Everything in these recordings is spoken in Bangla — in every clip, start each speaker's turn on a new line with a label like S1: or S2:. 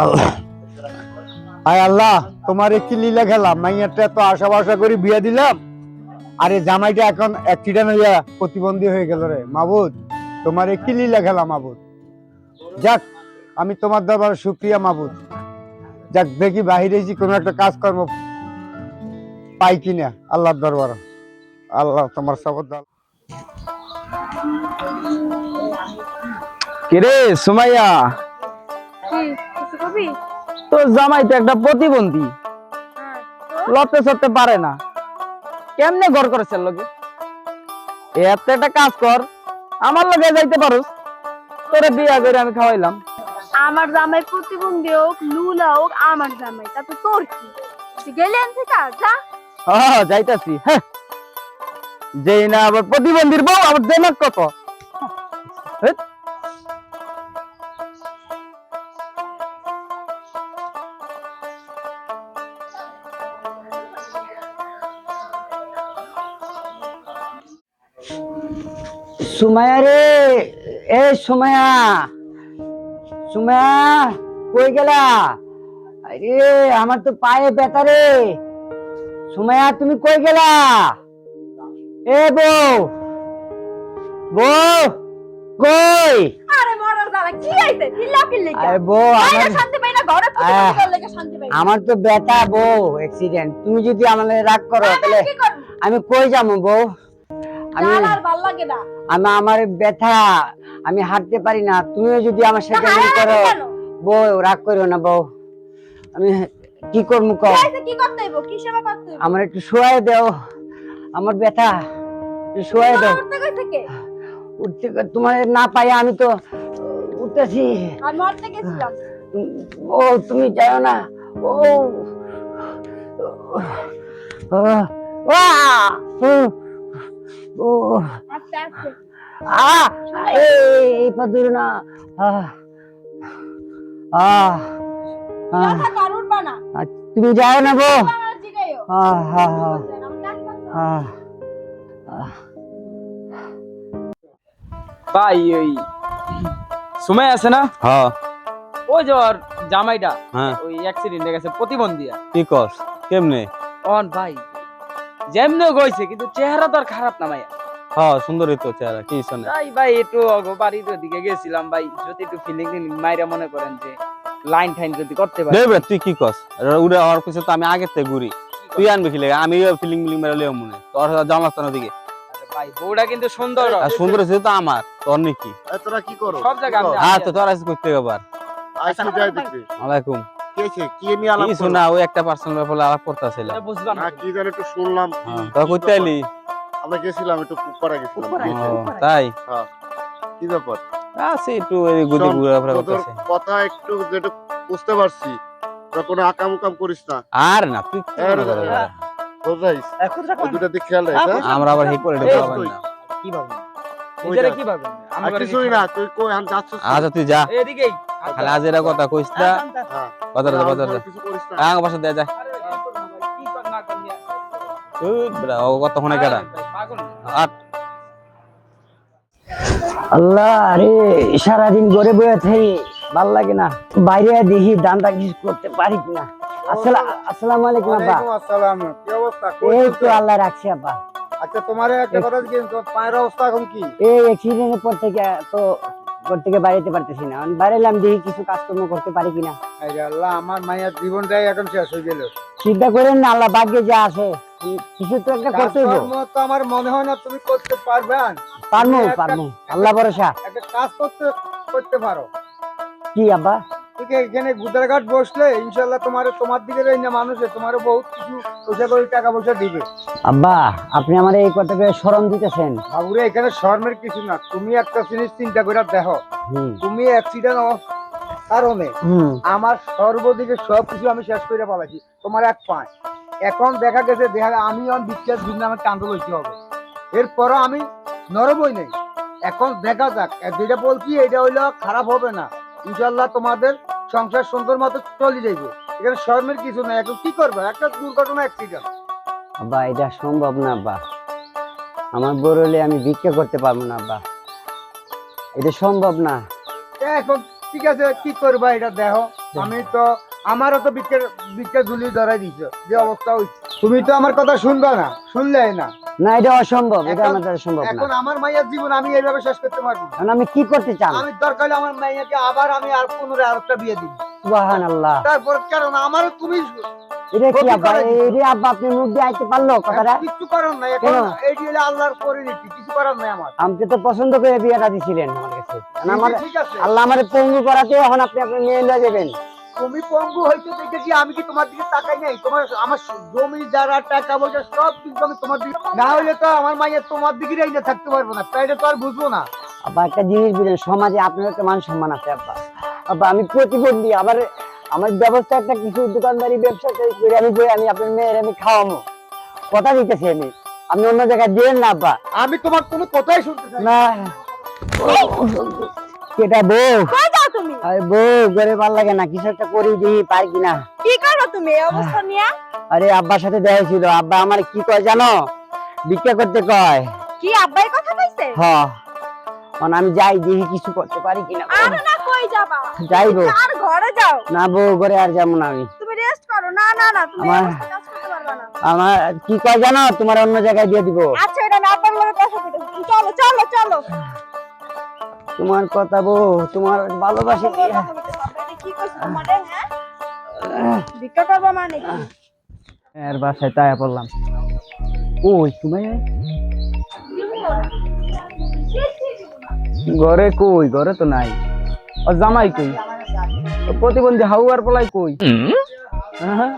S1: আল্লাহ, আয় আল্লাহ, তোমার কি লীলা খেলাম। মাইয়াটা তো আশা বাসা করে বিয়ে দিলাম, আরে জামাইটা এখন অ্যাক্সিডেন্ট হইয়া প্রতিবন্ধী হয়ে গেল রে। মাবুদ, তোমার কি লীলা খেলাম মাবুদ। যাক, আমি তোমার দরবারে শুকরিয়া মাবুদ। যাক, দেখি বাহিরে যে কোনো একটা কাজকর্ম পাই কিনা আল্লাহর দরবারে। আল্লাহ তোমার সবর দাও।
S2: কিরে সুমাইয়া,
S3: কি কিছু কবি?
S2: তোর জামাই তো একটা প্রতিবন্ধী, লড়তে চড়তে পারে না, কেমনে ঘর করেছে লগে? এত একটা কাজ কর, আমার লগে যাইতে পারোস, তোরে বিয়া করে আমি খাওয়াইলাম।
S3: আমার জামাই প্রতিবন্ধী হোক লুলা হোক, আমার জামাই তাতে তোর কি? তুই গেলে আনতে যা।
S2: হ্যাঁ যাইতাছি। হ্যাঁ, যেই না আবার প্রতিবন্ধীর বউ, আবার দেমাক কত। হেৎ। সুমাইয়া রে, এ সুমাইয়া, সুমাইয়া কই গেলা? আরে আমার তো পায়ে ব্যথা রে। সুমাইয়া তুমি কই গেলা? এ বউ, বউ কই?
S3: আরে মরার জ্বালা কি আইছে? চিল্লা কি লাগা?
S2: আরে বউ,
S3: আমার শান্তি পাই না, ঘরে প্রতিবন্ধী লাগা শান্তি পাই না।
S2: আমার তো ব্যথা বউ, অ্যাক্সিডেন্ট। তুমি যদি আমাকে রাগ করো তাহলে
S3: কি করব?
S2: আমি কই যাবো বউ? আমি
S3: জানার ভাল লাগে না।
S2: আমার ব্যথা, আমি হাঁটতে পারি না। তুমিও যদি আমার সাথে এমন করো, বউ রাগ করো না বউ। আমি কি করবো কও?
S3: কি করতে হইব? কি সেবা করতে হইব?
S2: আমার একটু শোয়াই দাও, আমার ব্যথা, একটু শোয়াই দাও।
S3: উঠতে কই থেকে?
S2: উঠতে তোমার না পাই, আমি তো উঠতেছি।
S3: আমি মরতে গেছিলাম।
S2: ও তুমি যাও না। ও ও ও
S3: আস্তে আস্তে।
S2: এই পাদুর না।
S3: কথা কারুর বানা।
S2: তুমি যাও না বউ।
S3: আমার জিগাইও।
S4: ভাই ওই সুমাই আছে না,
S1: হ্যাঁ
S4: ওই যে ওর জামাইটা
S1: হ্যাঁ,
S4: ওই অ্যাক্সিডেন্ট গেছে প্রতিবন্ধী।
S1: কি কস? কেমনে?
S4: অন ভাই যেমনে গইছে, কিন্তু চেহারা তো আর খারাপ না ভাই।
S1: হ্যাঁ, সুন্দরই তো চেহারা, কি শোনে।
S4: তাই ভাই একটু বাড়ির দিকে গেছিলাম ভাই, যদি একটু ফিলিং মাইরা মনে করেন যে লাইন টাইন যদি করতে পারি।
S1: দেবে তুই কি কস? উড়ে হওয়ার পিছে তো আমি আগে থেকে ঘুরি, তুই আনবি কি লাগে? আমি ফিলিং মিলিং মেরে লিও মনে তোর জামাস না দিকে।
S4: ভাই বউটা কিন্তু সুন্দর,
S1: আর সুন্দর হয়েছে তো আমার, তোর নাকি?
S5: তোরা কি করো?
S4: সব জায়গায় আমি
S1: হ্যাঁ, তো তোর আছে করতে আবার।
S5: আইসি যাই দেখতে।
S1: আলাইকুম।
S5: কেছে কি নিয়ে আলাপ
S1: কি
S5: করো?
S1: শোনা, ওই একটা পার্সোনাল ব্যাপারে আলাপ করতেছিলাম।
S4: বুঝলাম
S5: না কি জানি একটু শুনলাম কি
S1: তোর কইতে আইলি?
S5: আমরা গেছিলাম একটু পুকুরা গেছিলাম।
S1: ও, তাই?
S5: হ্যাঁ, কি ব্যাপার?
S1: আছে একটু এই গুদি
S5: শোন,
S1: ঘুরাফেরা
S5: তোদের
S1: করতেছে।
S5: কথা একটু যেটা বুঝতে পারছি, তোরা কোনো আকাম উকাম করিস না।
S1: আর না, তুই কি মনে করো?
S5: বুঝাইস ওই দুটা দিক খেয়াল রাখিস, হ্যাঁ?
S1: আমরা আবার হি করে
S5: এই
S1: দেবো
S5: তুই।
S1: না।
S4: কি ভাবনা
S5: ওইটা।
S4: কি ভাবনা
S5: আর কিছুই না, তুই কই আন যাচ্ছিস?
S1: আচ্ছা তুই যা,
S4: এদিকেই
S1: খালি আজ এরা কথা কইস না।
S5: হ্যাঁ,
S1: কথাটা
S5: আর
S1: কথাটা
S5: কিছু করিস না।
S1: হ্যাঁ, পাশে দেয়া যায়।
S4: কি কর না কর নিয়া
S1: ও কত ফোনে কেডা?
S4: পাগল
S1: আর
S2: আল্লাহ রে, সারাদিন ঘরে বয়ে থাকি, ভাল লাগে না। বাইরে দেখি দান্দা কিছু করতে পারি কিনা। আসসালামু আলাইকুম আব্বা।
S1: ওয়ালাইকুম আসসালাম, কি অবস্থা?
S2: এই তো আল্লাহ রাখছি আব্বা।
S1: আচ্ছা, তোমারে একটা কথা জিজ্ঞেস, তোর পায়ের অবস্থা এখন কি?
S2: এই অ্যাক্সিডেন্টের পর থেকে তো ঘর থেকে বাইরেতে পারতেছি না। আমি বাইরে এলাম দেখি কিছু কাজকর্ম করতে পারি কিনা।
S1: এই আল্লাহ, আমার মায়ের জীবনটাই এখন শেষ হয়ে গেল।
S2: চিন্তা করেন না, আল্লাহ ভাগ্যে যা আছে কিছু তো একটা করতে হইব।
S1: কাজকর্ম তো আমার মনে হয় না তুমি করতে পারবে।
S2: পারমু
S1: তুমি একটা-
S2: পারমু, আল্লাহ ভরসা।
S1: একটা কাজ করতে পারো।
S2: কি আব্বা?
S1: তুমি এখানে গুদারঘাট বসলে ইনশাল্লাহ তোমার দিকে না মানুষে তোমার বহুত কিছু পয়সা করে টাকা পয়সা দিবে।
S2: আব্বা, আপনি আমার এই কথাকে স্মরণ দিতেছেন।
S1: বাবুরে, এখানে শর্মের কিছু না। তুমি একটা জিনিস চিন্তা করে দেখো,
S2: হুম
S1: তুমি অ্যাক্সিডেন্ট কারণে
S2: হুম
S1: আমার সর্বদিকে সবকিছু আমি শেষ করে পালাইছি, তোমার এক পায়। এখন দেখা গেছে আমি বিশ্বাস ভিন্ন আমার কান্দ লইতে হবে। এরপরও আমি নরমই নেই। এখন দেখা যাক, যেটা বলছি এটা হইলো খারাপ হবে না। ইনশাল্লাহ তোমাদের সংসার সুন্দর মতো চলে যাইবে। এখানে শর্মের কিছু নাই। এখন কি করবে? একটা দুর্ঘটনা, অ্যাক্সিডেন্ট।
S2: আব্বা, এটা সম্ভব না আব্বা। আমার বড় হলে আমি ভিক্ষা করতে পারবো না আব্বা, এটা সম্ভব না।
S1: এখন ঠিক আছে, কি করবা এটা দেখো। আমি তো আমারও তো বিকে ঝুলি ধরাই দিছো যে অবস্থা হইছে। তুমি তো আমার কথা শুনবা না, শুনলে না।
S6: না এটা অসম্ভব, এটা
S1: এখন-
S6: আমাদের সম্ভব না।
S1: এখন আমার মাইয়ার জীবন আমি এইভাবে শেষ করতে পারবো না।
S6: এখন আমি কি করতে চান?
S1: আমি দরকার হলে আমার মাইয়াকে আবার আমি আর পুনরায় আরেকটা বিয়ে দিব।
S6: সুবহানাল্লাহ।
S1: তারপর কারণ আমারও তুমি
S6: এটা কি
S1: ক্ষতি
S6: আব্বা?
S1: করে দিছো।
S6: এই আব্বা আপনি মুখ দিয়ে আইতে পারলো কথাটা?
S1: কিছু করার নাই, এখন
S6: কেন?
S1: এইটি হলো আল্লাহর পরিণতি, কিছু করার নাই আমার।
S6: আমাকে তো পছন্দ করে বিয়েটা দিছিলেন আমার কাছে। এখন আমার
S1: ঠিক আছে,
S6: আল্লাহ আমারে পঙ্গু করাতে এখন আপনি আপনার মেয়ে লয়ে যাবেন।
S1: তুমি পঙ্গু হইতে দেখেছি, আমি কি তোমার দিকে তাকাই নাই? তোমার আমার জমি যারা টাকা পয়সা সব কিন্তু আমি তোমার দিকে, না হলে তো আমার মাইয়া তোমার দিকে রেখে থাকতে পারবো না, তাইলে তো আর বুঝবো না।
S6: আব্বা একটা জিনিস বুঝেন, সমাজে আপনার একটা মান সম্মান আছে আব্বা। আব্বা আমি প্রতিবন্ধী, আবার আমার ব্যবস্থা একটা কিছু দোকানদারি ব্যবসা করে আমি আপনার মেয়ের আমি খাওয়াবো, কথা দিতেছি আমি। আপনি অন্য জায়গায় দিলেন না আব্বা।
S1: আমি তোমার কোনো কথাই শুনতে চাই
S6: না কেটা বউ,
S3: কই যাও তুমি?
S6: আরে বউ ঘরে ভাল লাগে না, কিছু একটা করি দিই পাই কিনা।
S3: কি করো তুমি এই অবস্থা নিয়ে?
S6: আরে আব্বার সাথে দেখা ছিল, আব্বা আমার কি কয় জানো? ভিক্ষা করতে কয়।
S3: কি আব্বাই কথা কইছে?
S6: হ্যাঁ মানে আমি যাই দেখি কিছু করতে পারি কিনা।
S3: আরে না, কই যাবা?
S6: যাইবো
S3: আর ঘরে যাও,
S6: না বউ, ঘরে আর যাবো না আমি।
S3: তুমি রেস্ট করো। না না না, তুমি এই
S6: আমার-
S3: অবস্থায় কাজ করতে পারবা না।
S6: আমার কি কয় জানো, তোমার অন্য জায়গায় দিয়ে দিব।
S3: আচ্ছা, এটা না আব্বার লগে কথা কইতেছি। চলো চলো চলো।
S6: তোমার কথা বউ, তোমার ভালোবাসি।
S3: কথা কইতে পারবে না, কি কইছ তোমারে? হ্যাঁ, ভিক্ষা করবা মানে কি?
S2: এর বাসায় তাই পড়লাম। ওই তুমি ঘরে কই? ঘরে তো নাই। ও জামাই কই? ও প্রতিবন্ধী হাউয়ার পলাই কই? হ্যাঁ?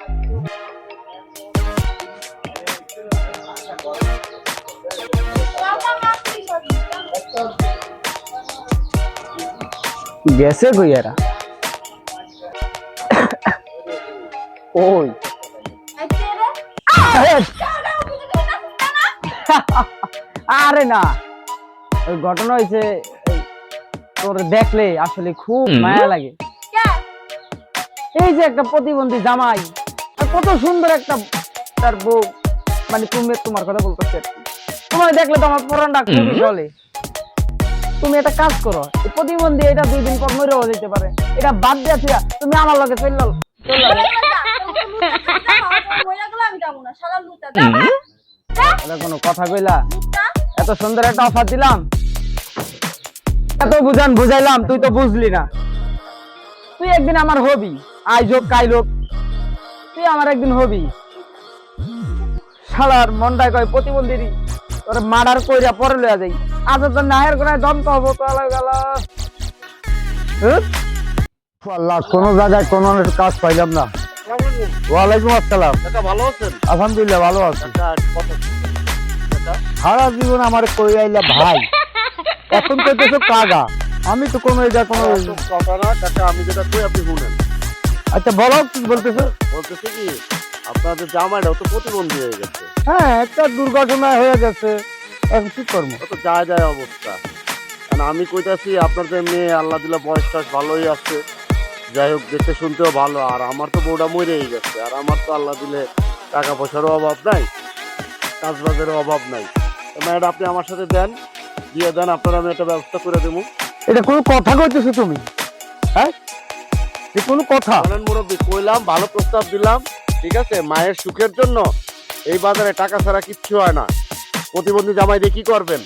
S2: গেছে কই এরা? ওই
S3: এই কে রে?
S2: আরে না, ওই ঘটনা হয়েছে, তোর দেখলে আসলে খুব মায়া লাগে।
S3: কে?
S2: এই যে একটা প্রতিবন্ধী জামাই, আর কত সুন্দর একটা তার বউ, মানে তুমি তোমার কথা বলতেছে, তোমার দেখলে তো আমার পুরানটা খুবই চলে। তুমি একটা কাজ করো, এই প্রতিবন্ধী এটা 2 দিন পর মরেও যেতে পারে, এটা বাদ দিয়া তুমি আমার লগে চললো। এটা কোনো কথা কইলা? এত সুন্দর একটা অফার দিলাম, এত বুঝাইলাম, তুই তো বুঝলি না। তুই একদিন আমার হবি, আজ হোক কাল হোক, তুই আমার একদিন হবি। শালার মনটাই কয় প্রতিবন্ধী তোর মার্ডার কইরা পরে লইয়া যাই, আজ তো নাহের গোড়ায় দম তো হবো তো গেল।
S1: আল্লাহ, কোনো জায়গায় কোনো কাজ পাইলাম না। ওয়ালাইকুম আসসালাম।
S5: কাকা ভালো আছেন?
S1: আলহামদুলিল্লাহ ভালো আছি।
S5: কাকা কথা কাকা
S1: সারা জীবন আমার কই আইলা ভাই, এখন কইতেছো কাগা। আমি তো কোনো এটা কোনো,
S5: কথা না কাকা, আমি যেটা কই আপনি শুনেন।
S1: আচ্ছা বলো কি বলতেছো?
S5: বলতেছে কি আপনাদের জামাইটাও তো প্রতিবন্ধী হয়ে গেছে,
S1: হ্যাঁ, একটা দুর্ঘটনা হয়ে গেছে, এখন কি করবো?
S5: ও তো যায় যায় অবস্থা। কারণ আমি কইতাছি আপনাদের মেয়ে আল্লাহ দিলা বয়স টাস ভালোই আছে, যাই হোক দেখতে শুনতেও ভালো, আর আমার তো বউটা মরেই গেছে, আর আমার তো আল্লাহ দিলে টাকা পয়সারও অভাব নাই, কাজবাজেরও অভাব নাই। ম্যাডাম আপনি আমার সাথে দেন, দিয়ে দেন, আপনার আমি একটা ব্যবস্থা করে দেবো।
S1: এটা কোনো কথা কইতেছো তুমি? হ্যাঁ, এ কোনো কথা?
S5: জানেন মুরব্বী, কইলাম ভালো প্রস্তাব দিলাম, ঠিক আছে, মায়ের সুখের জন্য এই বাজারে টাকা ছাড়া কিচ্ছু হয় না। প্রতিবন্ধী জামাই দিয়ে কি করবেন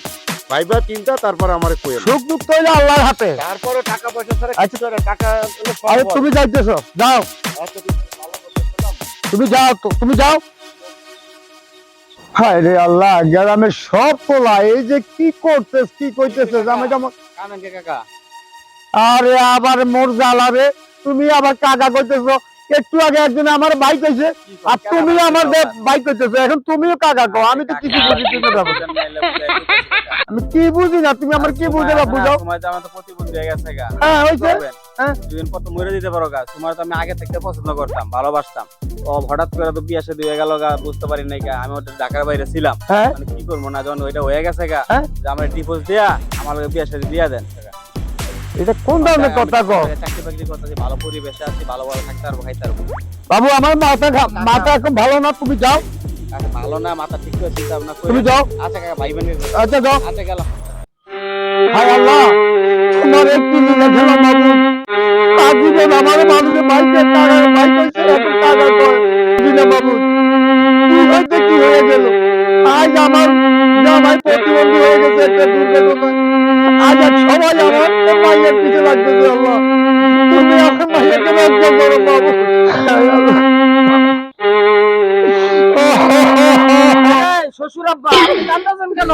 S5: ভাইবা চিন্তা, তারপরে আমার কইেন,
S1: সুখ দুঃখ হইলে আল্লাহর হাতে।
S5: তারপরে টাকা পয়সা ছাড়া
S1: আচ্ছা।
S5: কিচ্ছু হয় না, টাকা হলে সব
S1: আরে
S5: হয়।
S1: তুমি যাইতেছো, যাও,
S5: আচ্ছা, ঠিক আছে, ভালো কথা বললাম।
S1: তুমি যাও তো, তুমি যাও। হায় রে আল্লাহ, গ্রামের সব পোলা এই যে কি করতেছ, কি কইতেছে জামাই জামাই।
S4: কামেন কে কাকা?
S1: আরে আবার মোর জ্বালাবে, তুমি আবার কাকা কইতেছো। একটু আগে একজন আমার ভাই কইছে, আর তুমি আমার ভাই কইতেছো, এখন তুমিও কাকা কও। আমি তো কিছু বুঝি না বাবা, আমি কি বুঝি না, তুমি আমার কি বুঝে না বুঝাও।
S4: তোমার জামা তো প্রতিবন্ধী হয়ে গেছে গা।
S1: হ্যাঁ হইছে, হ্যাঁ।
S4: 2 দিন পর তো মরে দিতে পারো গা। তোমার তো আমি আগে থেকে পছন্দ করতাম, ভালোবাসতাম। ও হঠাৎ করে তো বিয়ে শাদী হয়ে গেল গা, বুঝতে পারি নাই গা। আমি ওটা ঢাকার বাইরে ছিলাম,
S1: হ্যাঁ
S4: মানে কি করবো না, যখন ওইটা হয়ে গেছে গা,
S1: হ্যাঁ।
S4: যে আমার ডিভোর্স দিয়া আমার লগে বিয়ে শাদী দিয়া দেন।
S1: এটা কোন ধরনের কথা কও?
S4: চাকরি বাকরি করতেছি, ভালো পরিবেশে আছি, ভালো ভালো থাকতে পারবো, খাইতে পারবো।
S1: বাবু আমার মাথা এখন ভালো না, তুমি যাও,
S4: আচ্ছা, ভালো না, মাথা ঠিক করে চিন্তা ভাবনা করে।
S1: তুমি যাও।
S4: আচ্ছা কাকা, ভাই বোনের
S1: আচ্ছা যাও।
S4: আচ্ছা গেলাম।
S1: হায় আল্লাহ, তোমার একটু লীলা খেলা বাবু, আজীবন আমার মানুষের বাইকে টাকা বাইক হয়েছে এত টাকা দিলে বাবু তুই হয়তো কি হয়ে গেল আজ আমার জামাই প্রতিবন্ধী হয়ে গেছে একটা দুর্ঘটনা আজ আর সবাই আমার তোর মায়ের পিছনে লাগতেছে আল্লাহ তুমি আমার মায়েরকে রক্ষা করো বাবু
S2: শ্বশুর আব্বা আপনি কান্দাছেন কেন?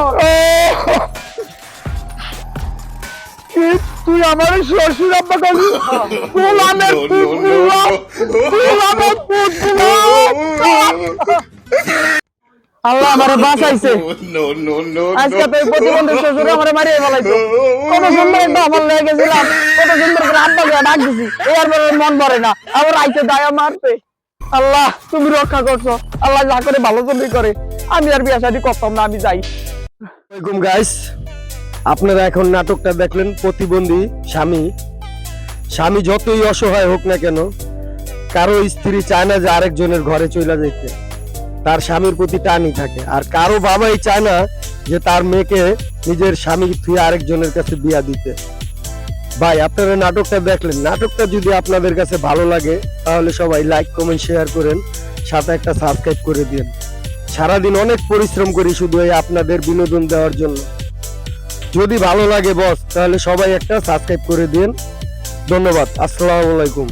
S1: কি তুই আমার শ্বশুর আব্বা করবি গোলামের পুত গোলামের পুত
S2: আল্লাহ আমারে বাঁচাইছে। আজকে তো এই প্রতিবন্ধী শ্বশুর আমারে মারিয়ে ফেলাইতো। কত সুন্দর একটা আমল লেগে গেছিলাম, কত সুন্দর করে আব্বাকে ডাক দিছি, এর পরে মন ভরে না, আবার আইতে দায়া মারতে। আল্লাহ তুমি রক্ষা করছো, আল্লাহ যা করে ভালো জন্যই করে। আমি আর বিয়া শাদী করতাম না, আমি যাই।
S5: আসসালামু গাইস, আপনারা এখন নাটকটা দেখলেন প্রতিবন্ধী স্বামী। স্বামী যতই অসহায় হোক না কেন, কারো স্ত্রী চায় না যে আরেকজনের ঘরে চলে যেতে, তার স্বামীর প্রতি টানই থাকে। আর কারো বাবাই চায় না যে তার মেয়েকে নিজের স্বামী থুয়ে আরেকজনের কাছে বিয়া দিতে। ভাই আপনারা নাটকটা দেখলেন, নাটকটা যদি আপনাদের কাছে ভালো লাগে তাহলে সবাই লাইক কমেন্ট শেয়ার করেন, সাথে একটা সাবস্ক্রাইব করে দিন। সারাদিন অনেক পরিশ্রম করি শুধু এই আপনাদের বিনোদন দেওয়ার জন্য। যদি ভালো লাগে বস তাহলে সবাই একটা সাবস্ক্রাইব করে দিন। ধন্যবাদ, আসসালামু আলাইকুম।